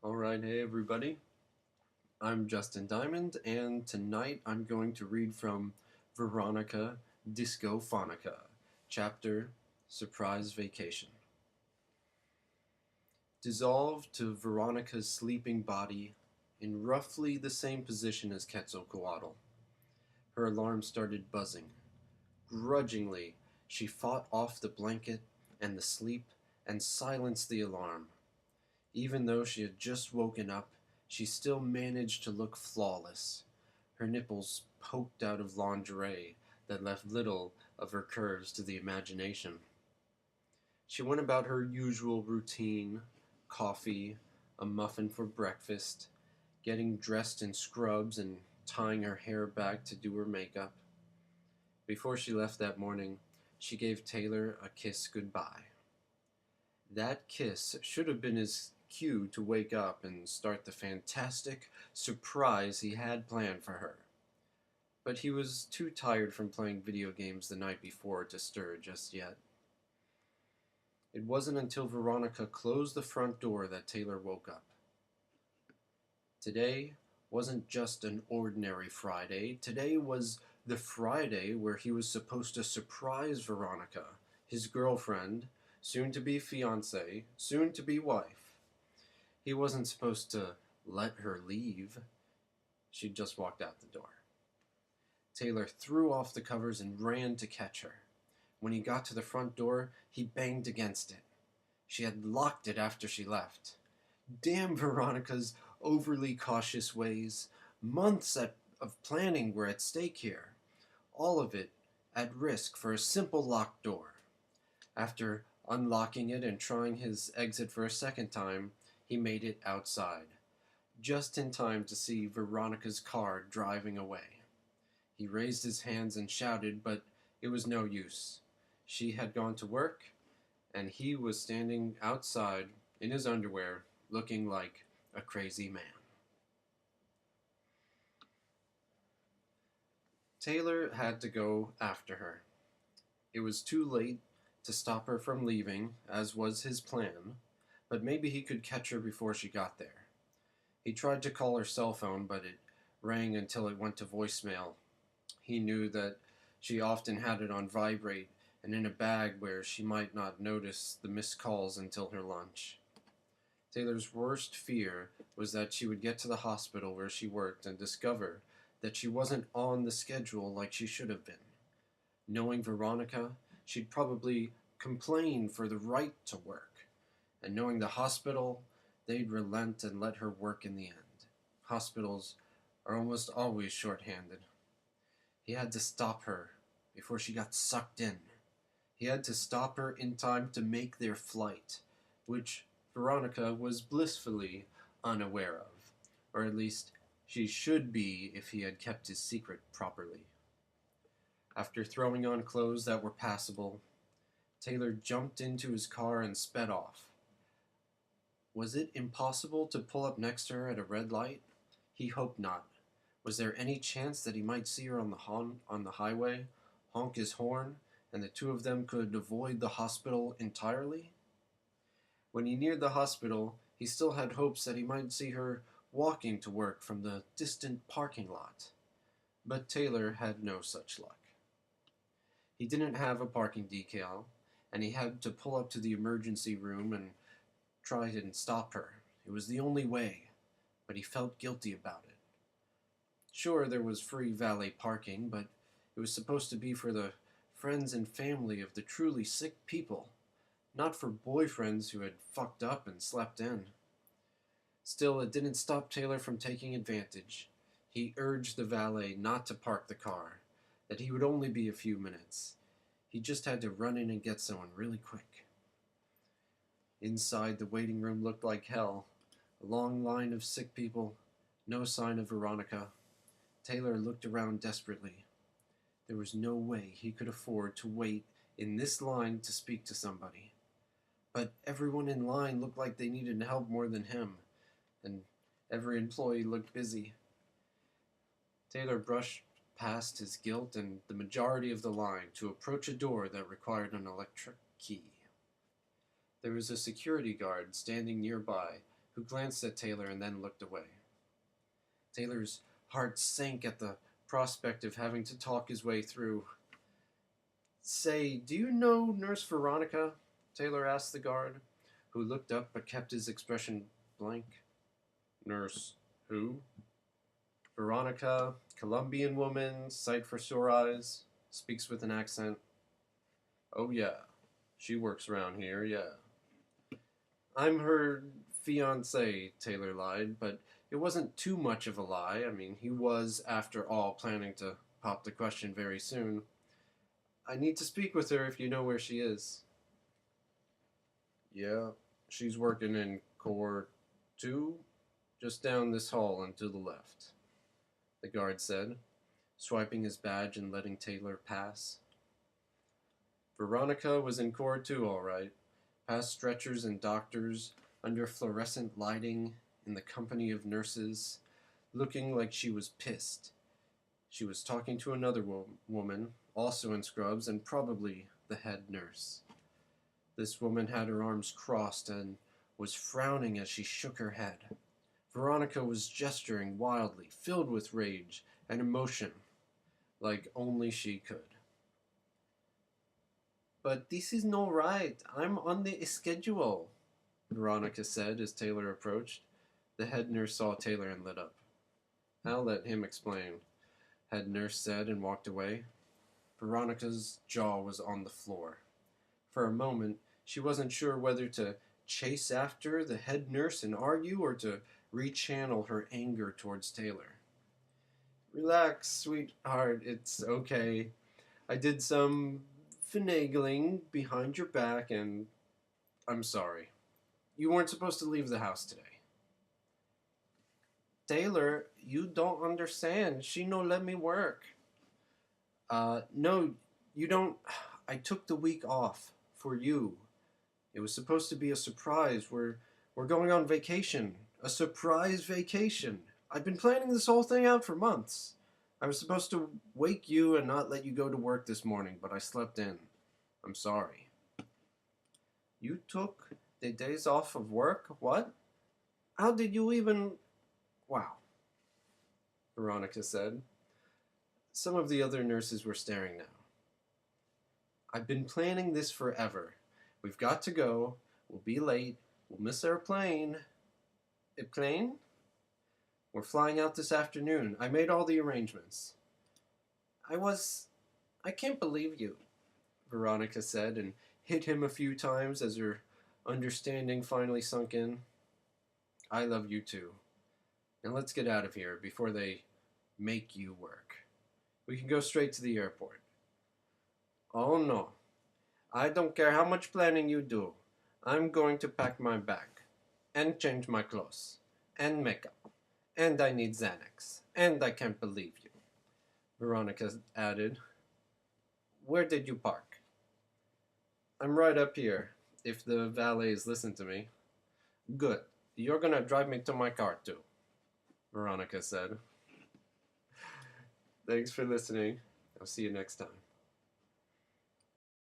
Alright, hey everybody. I'm Justin Diamond, and tonight I'm going to read from Veronica, Discophonica, chapter Surprise Vacation. Dissolved to Veronica's sleeping body in roughly the same position as Quetzalcoatl. Her alarm started buzzing. Grudgingly, she fought off the blanket and the sleep and silenced the alarm. Even though she had just woken up, she still managed to look flawless. Her nipples poked out of lingerie that left little of her curves to the imagination. She went about her usual routine: coffee, a muffin for breakfast, getting dressed in scrubs and tying her hair back to do her makeup. Before she left that morning, she gave Taylor a kiss goodbye. That kiss should have been his cue to wake up and start the fantastic surprise he had planned for her. But he was too tired from playing video games the night before to stir just yet. It wasn't until Veronica closed the front door that Taylor woke up. Today wasn't just an ordinary Friday. Today was the Friday where he was supposed to surprise Veronica, his girlfriend, soon-to-be fiancée, soon-to-be wife. He wasn't supposed to let her leave. She'd just walked out the door. Taylor threw off the covers and ran to catch her. When he got to the front door, he banged against it. She had locked it after she left. Damn Veronica's overly cautious ways. Months of planning were at stake here. All of it at risk for a simple locked door. After unlocking it and trying his exit for a second time, he made it outside, just in time to see Veronica's car driving away. He raised his hands and shouted, but it was no use. She had gone to work, and he was standing outside in his underwear, looking like a crazy man. Taylor had to go after her. It was too late to stop her from leaving, as was his plan, but maybe he could catch her before she got there. He tried to call her cell phone, but it rang until it went to voicemail. He knew that she often had it on vibrate and in a bag where she might not notice the missed calls until her lunch. Taylor's worst fear was that she would get to the hospital where she worked and discover that she wasn't on the schedule like she should have been. Knowing Veronica, she'd probably complain for the right to work. And knowing the hospital, they'd relent and let her work in the end. Hospitals are almost always short-handed. He had to stop her before she got sucked in. He had to stop her in time to make their flight, which Veronica was blissfully unaware of, or at least she should be if he had kept his secret properly. After throwing on clothes that were passable, Taylor jumped into his car and sped off. Was it impossible to pull up next to her at a red light? He hoped not. Was there any chance that he might see her on the highway, honk his horn, and the two of them could avoid the hospital entirely? When he neared the hospital, he still had hopes that he might see her walking to work from the distant parking lot. But Taylor had no such luck. He didn't have a parking decal, and he had to pull up to the emergency room and try and stop her. It was the only way, but he felt guilty about it. Sure, there was free valet parking, but it was supposed to be for the friends and family of the truly sick people, not for boyfriends who had fucked up and slept in. Still, it didn't stop Taylor from taking advantage. He urged the valet not to park the car, that he would only be a few minutes. He just had to run in and get someone really quick. Inside, the waiting room looked like hell. A long line of sick people, no sign of Veronica. Taylor looked around desperately. There was no way he could afford to wait in this line to speak to somebody. But everyone in line looked like they needed help more than him, and every employee looked busy. Taylor brushed past his guilt and the majority of the line to approach a door that required an electric key. There was a security guard standing nearby, who glanced at Taylor and then looked away. Taylor's heart sank at the prospect of having to talk his way through. Say, do you know Nurse Veronica? Taylor asked the guard, who looked up but kept his expression blank. Nurse who? Veronica, Colombian woman, sight for sore eyes, speaks with an accent. Oh yeah, she works around here, yeah. I'm her fiancé, Taylor lied, but it wasn't too much of a lie. I mean, he was, after all, planning to pop the question very soon. I need to speak with her if you know where she is. Yeah, she's working in Core 2, just down this hall and to the left, the guard said, swiping his badge and letting Taylor pass. Veronica was in Core 2, all right, past stretchers and doctors, under fluorescent lighting, in the company of nurses, looking like she was pissed. She was talking to another woman, also in scrubs, and probably the head nurse. This woman had her arms crossed and was frowning as she shook her head. Veronica was gesturing wildly, filled with rage and emotion, like only she could. But this is no right. I'm on the schedule, Veronica said as Taylor approached. The head nurse saw Taylor and lit up. I'll let him explain, head nurse said and walked away. Veronica's jaw was on the floor. For a moment, she wasn't sure whether to chase after the head nurse and argue or to rechannel her anger towards Taylor. Relax, sweetheart, it's okay. I did some finagling behind your back and I'm sorry. You weren't supposed to leave the house today. Taylor, you don't understand. She no let me work. No, you don't. I took the week off for you. It was supposed to be a surprise. We're going on vacation. A surprise vacation. I've been planning this whole thing out for months. I was supposed to wake you and not let you go to work this morning, but I slept in. I'm sorry. You took the days off of work? What? How did you even... Wow, Veronica said. Some of the other nurses were staring now. I've been planning this forever. We've got to go. We'll be late. We'll miss our plane. A plane? We're flying out this afternoon. I made all the arrangements. I can't believe you, Veronica said and hit him a few times as her understanding finally sunk in. I love you too. Now let's get out of here before they make you work. We can go straight to the airport. Oh no. I don't care how much planning you do. I'm going to pack my bag. And change my clothes. And makeup. And I need Xanax. And I can't believe you. Veronica added. Where did you park? I'm right up here, if the valets listen to me. Good. You're gonna drive me to my car too, Veronica said. Thanks for listening. I'll see you next time.